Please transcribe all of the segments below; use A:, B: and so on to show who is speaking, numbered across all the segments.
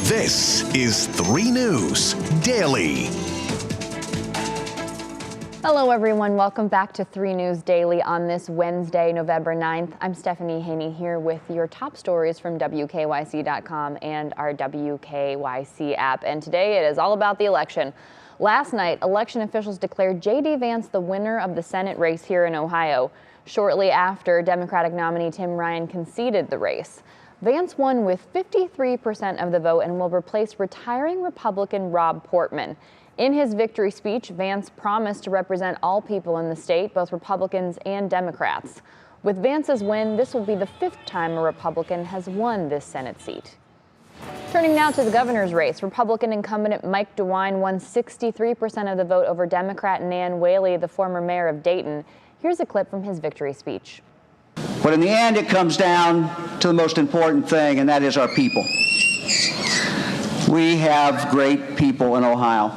A: This is 3 News Daily.
B: Hello, everyone. Welcome back to 3 News Daily on this Wednesday, November 9th. I'm Stephanie Haney here with your top stories from WKYC.com and our WKYC app. And today it is all about the election. Last night, election officials declared JD Vance the winner of the Senate race here in Ohio. Shortly after, Democratic nominee Tim Ryan conceded the race. Vance won with 53% of the vote and will replace retiring Republican Rob Portman. In his victory speech, Vance promised to represent all people in the state, both Republicans and Democrats. With Vance's win, this will be the 5th time a Republican has won this Senate seat. Turning now to the governor's race, Republican incumbent Mike DeWine won 63% of the vote over Democrat Nan Whaley, the former mayor of Dayton. Here's a clip from his victory speech.
C: But in the end, it comes down to the most important thing, and that is our people. We have great people in Ohio.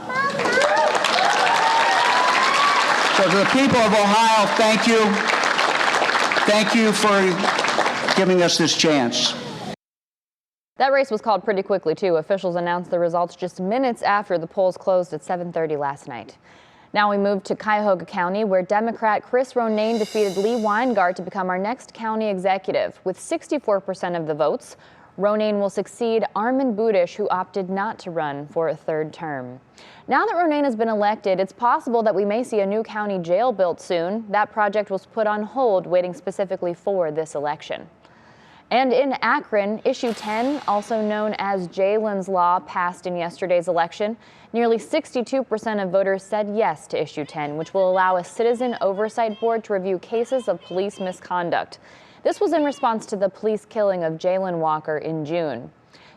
C: So to the people of Ohio, thank you. Thank you for giving us this chance.
B: That race was called pretty quickly, too. Officials announced the results just minutes after the polls closed at 7:30 last night. Now we move to Cuyahoga County, where Democrat Chris Ronayne defeated Lee Weingart to become our next county executive. With 64% of the votes, Ronayne will succeed Armin Budish, who opted not to run for a 3rd term. Now that Ronayne has been elected, it's possible that we may see a new county jail built soon. That project was put on hold, waiting specifically for this election. And in Akron, Issue 10, also known as Jayland's Law, passed in yesterday's election. Nearly 62% of voters said yes to Issue 10, which will allow a citizen oversight board to review cases of police misconduct. This was in response to the police killing of Jayland Walker in June.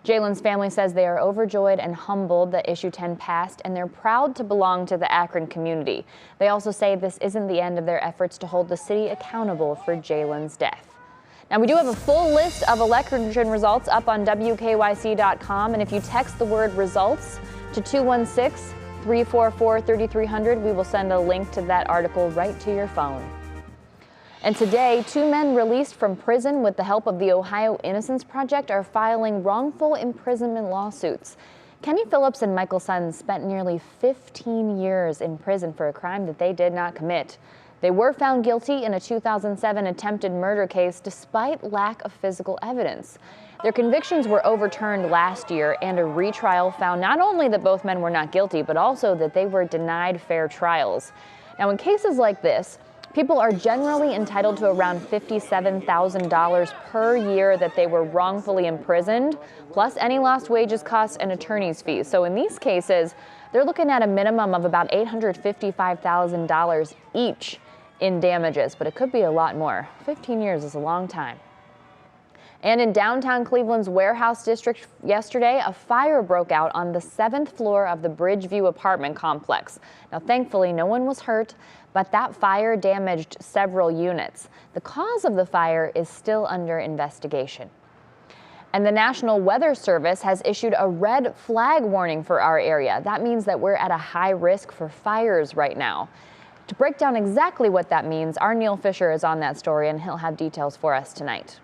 B: Jayland's family says they are overjoyed and humbled that Issue 10 passed, and they're proud to belong to the Akron community. They also say this isn't the end of their efforts to hold the city accountable for Jayland's death. Now, we do have a full list of election results up on WKYC.com, and if you text the word results to 216-344-3300, we will send a link to that article right to your phone. And today, 2 men released from prison with the help of the Ohio Innocence Project are filing wrongful imprisonment lawsuits. Kenny Phillips and Michael Sutton spent nearly 15 years in prison for a crime that they did not commit. They were found guilty in a 2007 attempted murder case despite lack of physical evidence. Their convictions were overturned last year, and a retrial found not only that both men were not guilty, but also that they were denied fair trials. Now, in cases like this, people are generally entitled to around $57,000 per year that they were wrongfully imprisoned, plus any lost wages, costs, and attorney's fees. So in these cases, they're looking at a minimum of about $855,000 each in damages, but it could be a lot more. 15 years is a long time. And in downtown Cleveland's Warehouse District yesterday, a fire broke out on the 7th floor of the Bridgeview apartment complex. Now, thankfully, no one was hurt, but that fire damaged several units. The cause of the fire is still under investigation. And the National Weather Service has issued a red flag warning for our area. That means that we're at a high risk for fires right now. To break down exactly what that means, our Neil Fisher is on that story, and he'll have details for us tonight.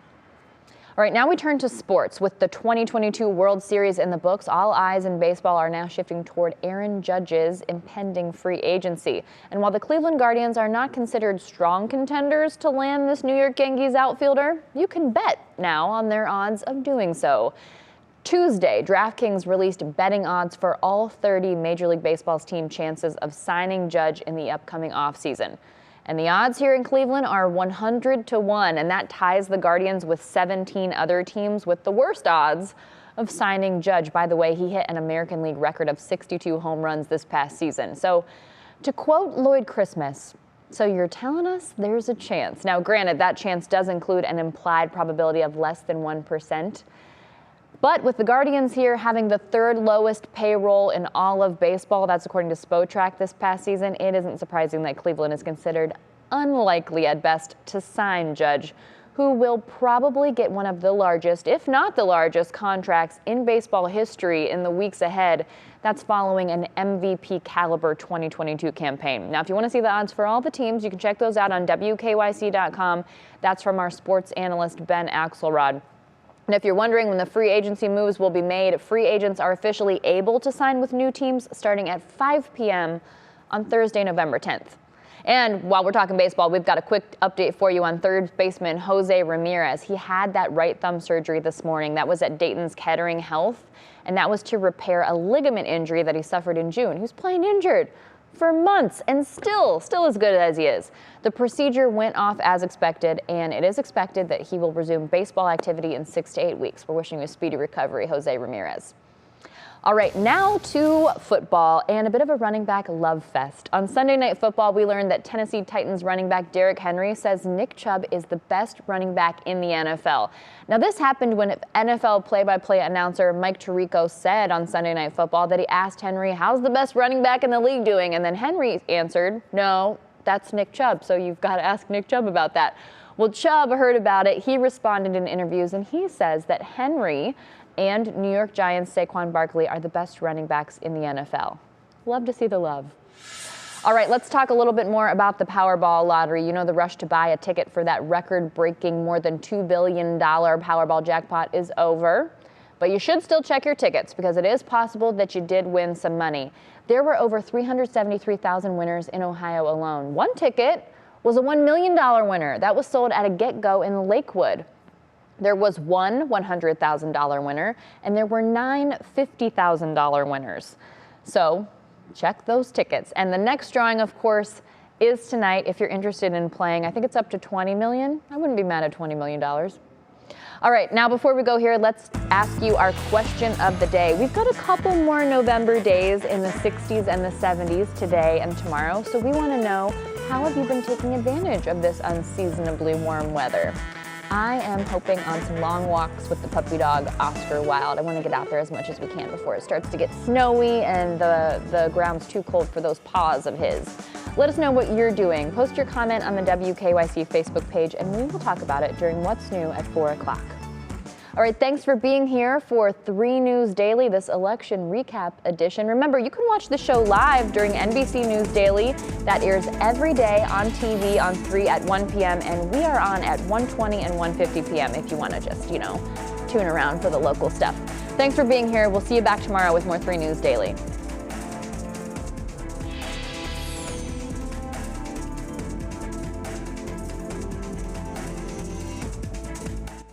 B: All right, now we turn to sports. With the 2022 World Series in the books, all eyes in baseball are now shifting toward Aaron Judge's impending free agency. And while the Cleveland Guardians are not considered strong contenders to land this New York Yankees outfielder, you can bet now on their odds of doing so. Tuesday, DraftKings released betting odds for all 30 Major League Baseball's team chances of signing Judge in the upcoming offseason. And the odds here in Cleveland are 100-1, and that ties the Guardians with 17 other teams with the worst odds of signing Judge. By the way, he hit an American League record of 62 home runs this past season. So to quote Lloyd Christmas, so you're telling us there's a chance. Now, granted, that chance does include an implied probability of less than 1%. But with the Guardians here having the 3rd lowest payroll in all of baseball, that's according to Spotrac this past season, it isn't surprising that Cleveland is considered unlikely at best to sign Judge, who will probably get one of the largest, if not the largest, contracts in baseball history in the weeks ahead. That's following an MVP caliber 2022 campaign. Now, if you want to see the odds for all the teams, you can check those out on WKYC.com. That's from our sports analyst, Ben Axelrod. And if you're wondering when the free agency moves will be made, free agents are officially able to sign with new teams starting at 5 p.m. on Thursday, November 10th. And while we're talking baseball, we've got a quick update for you on third baseman José Ramírez. He had that right thumb surgery this morning. That was at Dayton's Kettering Health, and that was to repair a ligament injury that he suffered in June. He was playing injured for months and still as good as he is. The procedure went off as expected, and it is expected that he will resume baseball activity in 6 to 8 weeks. We're wishing you a speedy recovery, José Ramírez. All right, now to football and a bit of a running back love fest. On Sunday Night Football, we learned that Tennessee Titans running back Derrick Henry says Nick Chubb is the best running back in the NFL. Now, this happened when NFL play-by-play announcer Mike Tirico said on Sunday Night Football that he asked Henry, how's the best running back in the league doing? And then Henry answered, no, that's Nick Chubb, so you've got to ask Nick Chubb about that. Well, Chubb heard about it. He responded in interviews, and he says that Henry and New York Giants Saquon Barkley are the best running backs in the NFL. Love to see the love. All right, let's talk a little bit more about the Powerball lottery. You know, the rush to buy a ticket for that record-breaking more than $2 billion Powerball jackpot is over. But you should still check your tickets because it is possible that you did win some money. There were over 373,000 winners in Ohio alone. One ticket was a $1 million winner. That was sold at a get-go in Lakewood. There was one $100,000 winner, and there were 9 $50,000 winners. So check those tickets. And the next drawing, of course, is tonight if you're interested in playing. I think it's up to $20 million. I wouldn't be mad at $20 million. All right, now before we go here, let's ask you our question of the day. We've got a couple more November days in the 60s and the 70s today and tomorrow, so we want to know, how have you been taking advantage of this unseasonably warm weather? I am hoping on some long walks with the puppy dog, Oscar Wilde. I want to get out there as much as we can before it starts to get snowy and the ground's too cold for those paws of his. Let us know what you're doing. Post your comment on the WKYC Facebook page, and we will talk about it during What's New at 4 o'clock. All right, thanks for being here for 3 News Daily, this election recap edition. Remember, you can watch the show live during NBC News Daily. That airs every day on TV on 3 at 1 p.m., and we are on at 1:20 and 1:50 p.m. if you want to just, tune around for the local stuff. Thanks for being here. We'll see you back tomorrow with more 3 News Daily.